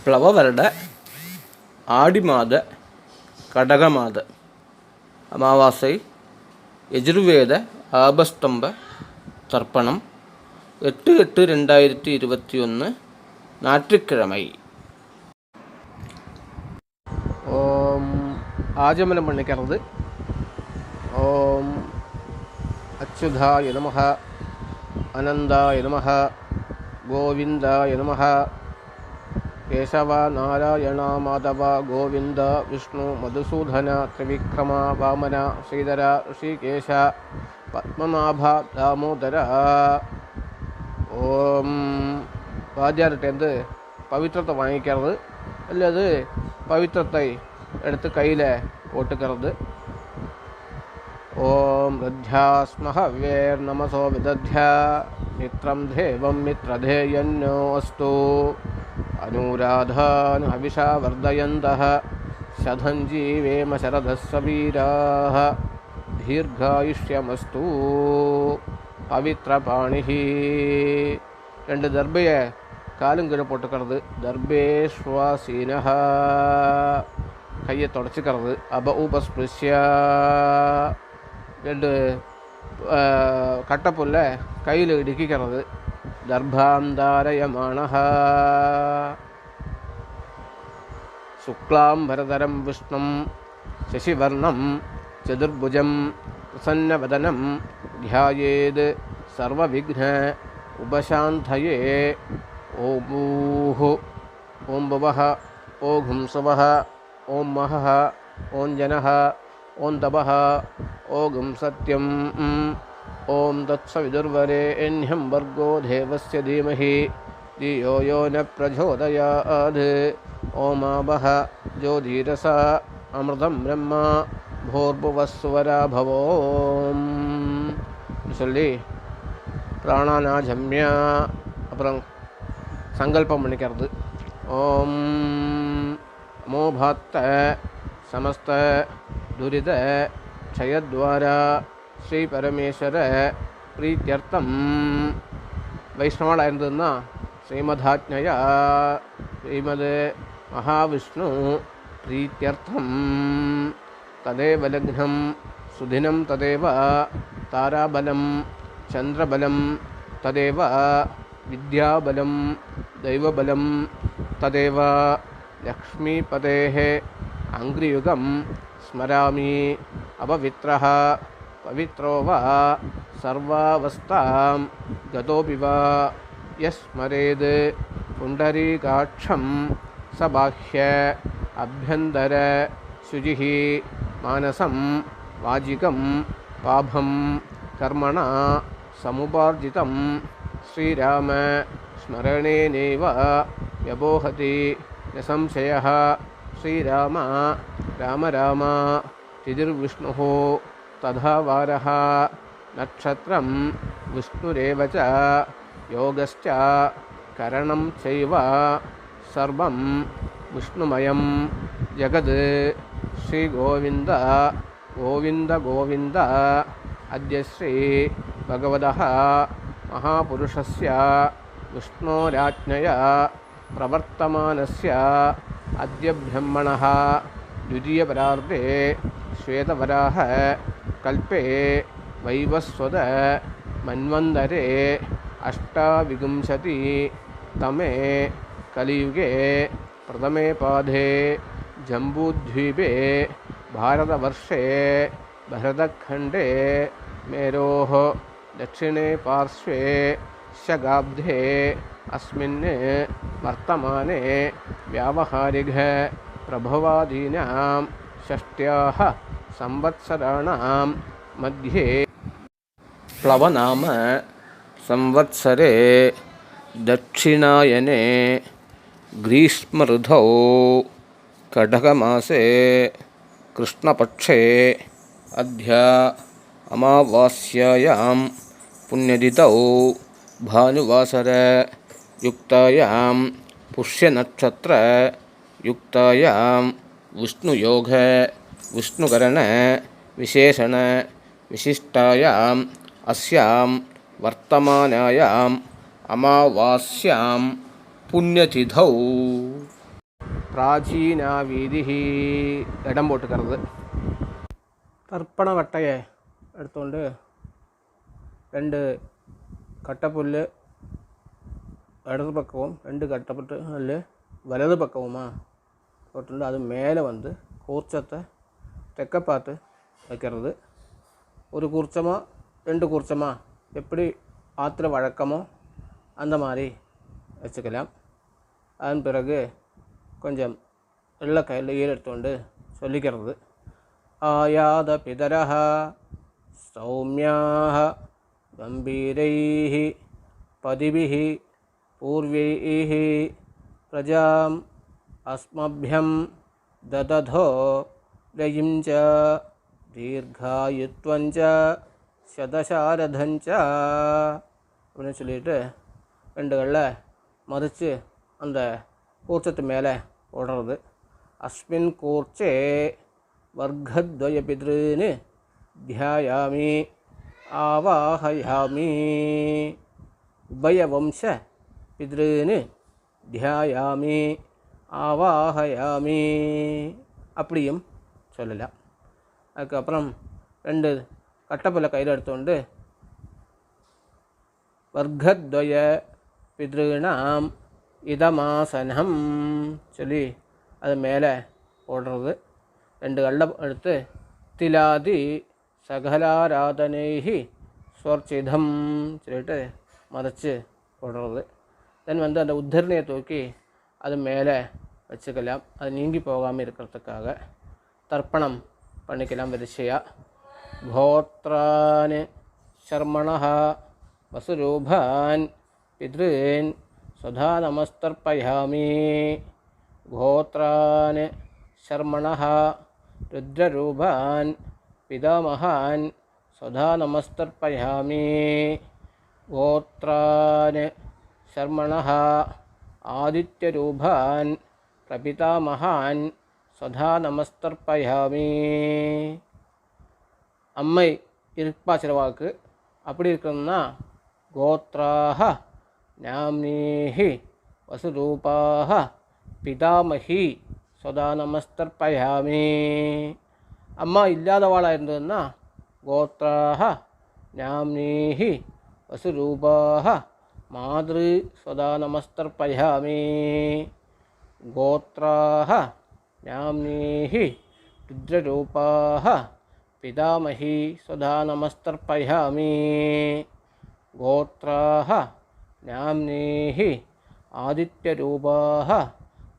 പ്ലവവരുടെ ആടിമാത കടകമാത അമാവാസൈ യജുർവേദ ആപസ്തംഭ തർപ്പണം 8/8/2021 ஞாயிற்றுக்கிழமை. ஓம் ஆஜமனம் பண்ணிக்கிறது. ஓம் அச்சுதாய நமஹ, அனந்தாய நமஹ, கோவிந்தாய நமஹ, கேசவ நாராயண மாதவ கோவிந்த விஷ்ணு மதுசூதன த்ரிவிக்ரம வாமன ஸ்ரீதர ഋഷികേശ പത്മനാഭ ദാമോദര. ஓம் வாத்தியார்கிட்டேருந்து பவித்திரத்தை வாங்கிக்கிறது அல்லது பவித்திரத்தை எடுத்து கையில் போட்டுக்கிறது. ஓம் ரத்யாஸ்மஹ வேர் நமசோ விதத்யா மித்ரம் தேவம் மித்ரதேயன்னோ அஸ்து அனுராதான் ஹவிஷா வர்தயந்தः சதஞ்சீவேம சரதஸ்ஸ வீராः தீர்காயுஷ்யமஸ்து. பவித்ரபாணிஹி. 2 தர்பையை காலும் கீழே போட்டுக்கிறது. தர்பேஸ்வாசீனஹ. கையை தொடச்சிக்கிறது. அப உபஸ்பிருஷ்ய. 2 கட்டப்புல்ல கையில் இடுக்கிக்கிறது. தர்பாந்தாரயமானஹ. சுக்லாம்பரதரம் விஷ்ணும் சசிவர்ணம் சதுர்புஜம் பிரசன்னவதனம் ध्यायेद् सर्वविघ्न उपशान्तये. ॐ भूः ॐ भुवः ॐ हुंसवः ॐ महः ॐ जनः ॐ तपः ॐ सत्यम् ॐ तत्सविदुर्वरेण्यं भर्गो देवस्य धीमहि धियो यो न प्रचोदयात्. ॐ आवः ज्योतिरसा अमृतं ब्रह्म भूर्भुवस्सुवरा भवोम् சொல்லி பிராணானாஜம்யா அப்புறம் சங்கல்பம் பண்ணிக்கிறது. ஓம் அமோபாத்த சமஸ்த துரித க்ஷயத்வாரா ஸ்ரீ பரமேஸ்வர பிரீத்தியர்த்தம். வைஷ்ணவாளாக இருந்ததுன்னா ஸ்ரீமதாஜ்ஞயா ஸ்ரீமத் மகாவிஷ்ணு பிரீத்தியர்த்தம் ததேவ லக்னம் சுதினம் ததேவ ताराबलं चंद्रबलं तदेव विद्याबलं दैवबलं तदेव लक्ष्मीपतेः अंग्रियुगं स्मरामि. अपवित्रः पवित्रो वा सर्वावस्थां गतोऽपि वा यस्मरेद् पुण्डरीकाक्षं स बाह्य अभ्यन्तर शुचिः मानसं वाजिकं पाभं कर्मणा समुपार्जितं श्रीराम स्मरणेनैव व्यपोहति न संशयः. श्रीराम राम राम तिथिर्विष्णुः तथा वारः नक्षत्रं विष्णुरेव च योगश्च करणं चैव सर्वं विष्णुमयं जगत्. श्रीगोविन्द गोविन्द गोविन्द. अद्य श्री भगवतः महापुरुषस्य विष्णोराज्ञया प्रवर्तमानस्य अद्य ब्रह्मणः द्वितीयपरार्धे श्वेतवराह कल्पे वैवस्वत मन्वन्तरे 8विंशतितमे कलियुगे प्रथमे पादे जम्बूद्वीपे भारतवर्षे भरतखण्डे मेरोः दक्षिणे पार्श्वे शगाब्धे अस्मिन् वर्तमाने व्यावहारिक प्रभवादीनां 6 संवत्सराणां मध्ये प्लवनाम संवत्सरे दक्षिणायने ग्रीष्मऋतौ कटकमासे कृष्णपक्षे अद्य अमावास्यायां पुण्यतिथौ भानुवासर युक्तायां पुष्यनक्षत्र युक्तायां विष्णुयोग विष्णुकरण विशेषण विशिष्टायाम् अस्यां वर्तमानायाम् अमावास्यां पुण्यतिथौ பிராச்சீனா வீதிஹி இடம் போட்டுக்கிறது. தர்ப்பண வட்டையை எடுத்துകൊണ്ട് 2 கட்டைப்புல் இடது பக்கமும் 2 கட்டைப்புல் வலது பக்கமுமா போட்டு அது மேலே வந்து கூர்ச்சத்தை தெற்க பார்த்து வைக்கிறது. ஒரு கூர்ச்சமா 2 கூர்ச்சமா எப்படி ஆத்திர வழக்கமோ அந்த மாதிரி வச்சுக்கலாம். அதன் பிறகு கொஞ்சம் வெள்ளை கையில் எடுத்துக்கொண்டு சொல்லிக்கிறது. ஆயாத பிதரஹ சௌமியாக கம்பீரைஹி பதிபிஹி பூர்வைஹி பிரஜாம் அஸ்மப்யம் தததோ லயிஞ்ச தீர்காயுத்வஞ்ச சதசாரதஞ்ச அப்படின்னு சொல்லிட்டு 2 கல்லை மறித்து அந்த கூர்ச்சத்து மேலே போடுறது. அஸ்மின் கூர்ச்சே வர்க்கத்வய பித்ருன்னு தியாயாமி ஆவாஹயாமி உபயவம்ச பித்ருன்னு தியாயாமி ஆவாஹயாமி அப்படியும் சொல்லலாம். அதுக்கப்புறம் 2 கட்டப்பல்ல கையில் எடுத்துக்கொண்டு வர்க்கத்வய பித்ருணாம் இதமாசனம் சொல்லி அது மேலே போடுறது. 2 கல்லை எடுத்து திலாதி சகலாராதனைஹி ஸ்வர்ச்சிதம் சொல்லிட்டு மறைச்சு போடுறது. தென் வந்து அந்த உத்தரணையை தூக்கி அது மேலே வச்சுக்கலாம். அது நீங்கி போகாமல் இருக்கிறதுக்காக தர்ப்பணம் பண்ணிக்கலாம். வரிசையாக கோத்ரான் சர்மணः வசுரூபான் பித்ருன் சதா நமஸ்தர்ப்பயாமி. கோத்ரான் சர்மணः ருத்ரரூபான் பிதாமகான் சதா நமஸ்தர்ப்பயாமி. கோத்ரான் சர்மணः ஆதித்யரூபான் பிரபிதாமகான் சதா நமஸ்தர்ப்பயாமி. அம்மை இருப்பா சிலவாக்கு அப்படி இருக்கணும்னா கோத்ராஹ நாம்னீஹி வசுரூபாஹ பிதாமஹி சதா நமஸ்தர்ப்பயாமி. அம்மா இல்லாதவாளாக இருந்ததுன்னா கோத்ராஹ நாம்னீஹி வசுரூபாஹ மாத்ரு சதா நமஸ்தர்ப்பயாமி. கோத்ராஹ நாம்னீஹி ருத்ரரூபாஹ பிதாமஹி சதா நமஸ்தர்ப்பயாமி. கோத்ராஹ நாம்னீஹி ஆதித்யரூபாஹ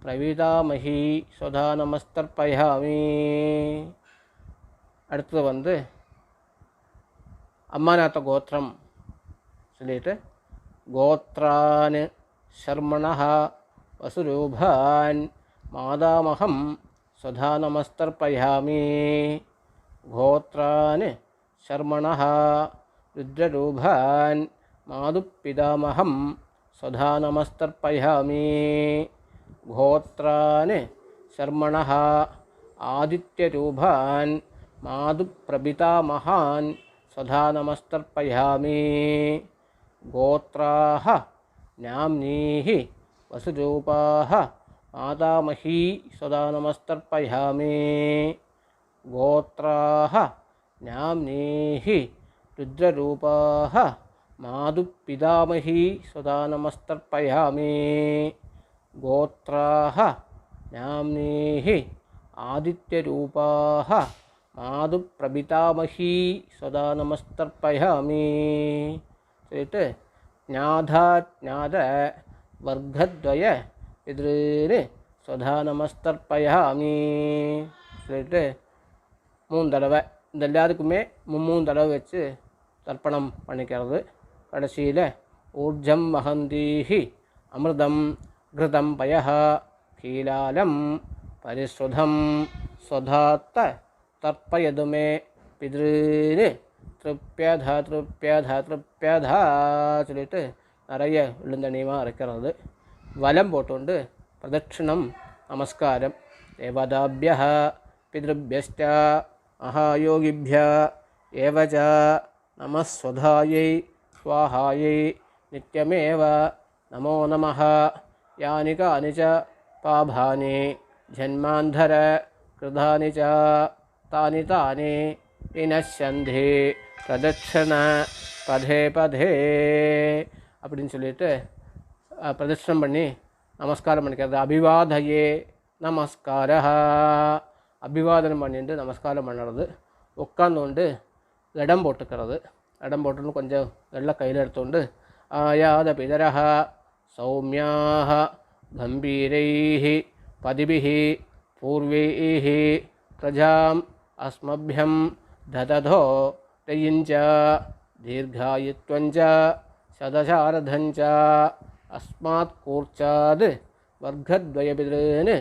பிரபிதாமஹி சதா நமஸ்தர்ப்பயாமி. அடுத்தது வந்து அம்மாநாத்த கோத்திரம் சொல்லிட்டு கோத்ரான் சர்மணः வசுரூபான் மாதாமகம் சதா நமஸ்தர்ப்பயாமி. கோத்ரான் சர்மணः ருத்ரரூபான் மாதுப்பிதாமகம் சதா நமஸ்தர்ப்பயாமி. கோத்ரான் சர்மணः ஆதித்யரூபான் மாதுப்பிரபிதாமகான் சதா நமஸ்தர்ப்பயாமி. கோத்ராஹ நாம்னீஹி வசுரூபாஹ மாதாமஹி சதா நமஸ்தர்ப்பயாமி. கோத்ராஹ நாம்னீஹி ருத்ரரூபாஹ மாதுப்பிதாமஹி சதா நமஸ்தர்ப்பயாமி. கோத்ராஹ நாம்னீஹி ஆதித்யரூபாஹ மாதுப்பிரபிதாமஹி சதா நமஸ்தர்ப்பயாமி. சொல்லிட்டு ஞாதாஜ்ஞாத வர்க்கத்வய பித்ருன்னு சதா நமஸ்தர்ப்பயாமி சொல்லிட்டு 3 தடவை இந்த எல்லாத்துக்குமே 3 தடவை வச்சு தர்ப்பணம் பண்ணிக்கிறது. கடைசியில் ஊர்ஜம் வஹந்தீஹி அமிர்தம் கிருதம் பயஹ கீலாலம் பரிஸ்ருதம் ஸ்வதாத்த தர்ப்பயதுமே பித்ருன்னு திருப்யதா திருப்யதா திருப்யதா சொல்லிட்டு நிறைய விழுந்தணியமாக இருக்கிறது. வலம் போட்டுண்டு பிரதட்சிணம் நமஸ்காரம். தேவதாபியः பித்ருभ्यश्च மகாயோகிभ्य ஏவச நமஸ்வதாயை ஸ்வாஹாயை நித்யமேவ நமோ நமः. யானி கானி ச பாபானி ജന്മാന്ധര കൃതാനി ച താനി താനി വിനശ്യന്തി പ്രദക്ഷിണ പഥേ പഥേ அப்படின்னு சொல்லிட்டு பிரதட்சணம் பண்ணி நமஸ்காரம் பண்ணிக்கிறது. அபிவாதயே நமஸ்கார, அபிவாதனம் பண்ணிட்டு நமஸ்காரம் பண்ணுறது. உட்காந்துകൊണ്ട് இடம் போட்டுக்கிறது. இடம் போட்டுன்னு கொஞ்சம் வெள்ளை கையில் எடுத்துകൊണ്ട് ஆயாத பிதரஹ சௌமியாக கம்பீரைஹி பதிபிஹி பூர்வைஹி பிரஜாம் அஸ்மபியம் தததோ தயிஞ்ச தீர்காயுத்வஞ்ச சதசாரதஞ்ச அஸ்மாத் கூர்ச்சாத் வர்க்கத்வயபிதॄன்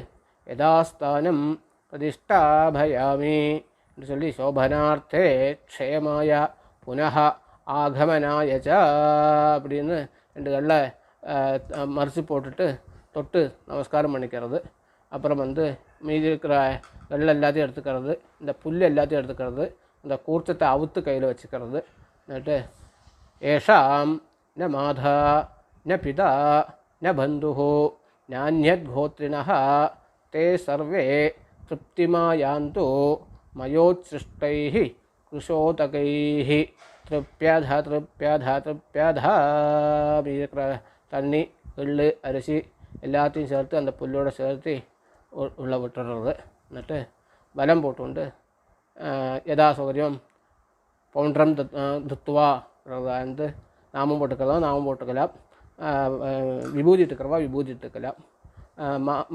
யதாஸ்தானம் பிரதிஷ்டாபயாமி என்று சொல்லி சோபனார்த்தே க்ஷேமாய புனः ஆகமனாயச்ச அப்படின்னு 2 கல்லை மரிச்சு போட்டுட்டு தொட்டு நமஸ்காரம் பண்ணிக்கிறது. அப்புறம் மீதி இருக்கிற வெள்ளை எல்லாத்தையும் எடுத்துக்கிறது, இந்த புல் எல்லாத்தையும் எடுத்துக்கிறது, இந்த கூர்ச்சத்தை அவுத்து கையில் வச்சுக்கிறது. എന്നിട്ട് ஏஷாம் ந மாதா ந பிதா ந பந்துः நான்யத்கோத்ரிணः தே சர்வே திருப்திமாயாந்து மயோத்சிஷ்டைः கிருஷோதகைः திருப்யத திருப்யத திருப்யத. இருக்கிற தண்ணி எள்ளு அரிசி எல்லாத்தையும் சேர்த்து அந்த புல்லோடு சேர்த்து உள்ளே விட்டுறது. എന്നിട്ട് ബലം போட்டுண்டு யதா சௌகரியம் பவுண்டரம் துத்துவா நாமம் போட்டுக்கலாம், நாமம் போட்டுக்கலாம், விபூதி இட்டுக்கிறவா விபூதி இட்டுக்கலாம்,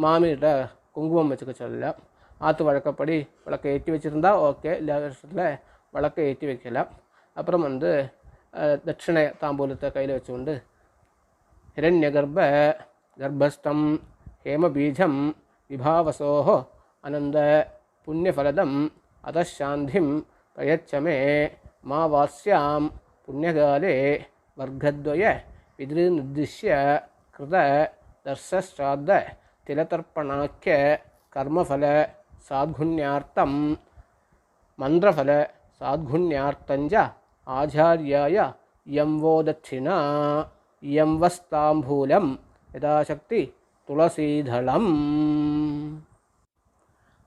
மாமிகிட்ட குங்குமம் வச்சுக்க சொல்லலாம். ஆற்று வழக்கப்படி விளக்கை ஏற்றி வச்சுருந்தா ஓகே, இல்லாத வருஷத்தில் விளக்கை ஏற்றி வைக்கலாம். அப்புறம் தட்சிணை தாம்பூலத்தை கையில் வச்சுக்கொண்டு ஹிரண்யகர்ப்ப கர்ப்பஸ்தம் ஹேமபீஜம் விபாவசோः அனந்த புண்ணியஃபலதம் அதசாந்திம் பிரயச்சமே மா வாஸ்யாம் புண்ணியகாலே வர்க்கத்வய பிதிருநிர்திஷ்ய கிருத தர்சஸ்ராத்த திலதர்ப்பணாக்கிய கர்மஃபல சாத்குண்யார்த்தம் மந்திரஃபல சாத்குண்யார்த்தஞ்ச ஆச்சார்யாய இயம் वो दक्षिणा இயம் வஸ்தாம்பூலம் யதாசக்தி துளசீதளம்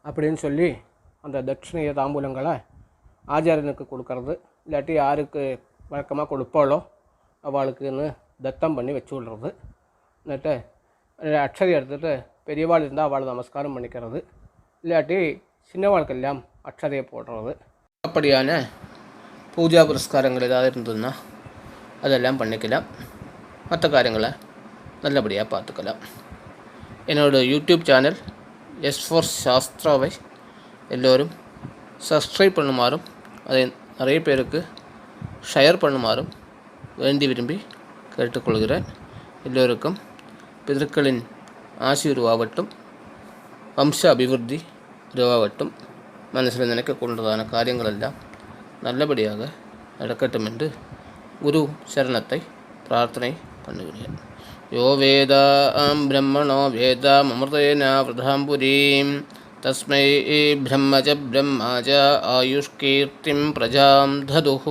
அப்படின்னு சொல்லி அந்த தட்சிணைய தாம்பூலங்களை ஆச்சாரியனுக்கு கொடுக்கறது. இல்லாட்டி யாருக்கு வழக்கமாக கொடுப்பாளோ அவளுக்குன்னு தத்தம் பண்ணி வச்சு விடுறது. എന്നിട്ട് அக்ஷதை எடுத்துகிட்டு பெரியவாள் இருந்தால் அவளை நமஸ்காரம் பண்ணிக்கிறது. இல்லாட்டி சின்னவாளுக்கெல்லாம் அக்ஷதையை போடுறது. அப்படியான பூஜா புரஸ்காரங்கள் ஏதாவது இருந்ததுன்னா அதெல்லாம் பண்ணிக்கலாம். மற்ற காரியங்களை நல்லபடியாக பார்த்துக்கலாம். என்னோடய யூடியூப் சேனல் S4 சாஸ்திராவை எல்லோரும் சப்ஸ்கிரைப் பண்ணுமாறும் அதை நிறைய பேருக்கு ஷேர் பண்ணுமாறும் வேண்டி விரும்பி கேட்டுக்கொள்கிறேன். எல்லோருக்கும் பிதற்களின் ஆசி உருவாகட்டும், வம்ச அபிவிருத்தி உருவாகட்டும், மனசில் நினைக்கொண்டதான காரியங்களெல்லாம் நல்லபடியாக நடக்கட்டும் என்று குரு சரணத்தை பிரார்த்தனை பண்ணுகிறேன். யோ வேதாம் பிரம்மணோ வேதாமமிருதேன விருதாம் புரீம் தஸ்மை பிரம்ம ச ஆயுஷ்கீர்த்திம் பிரஜாம் ததுः.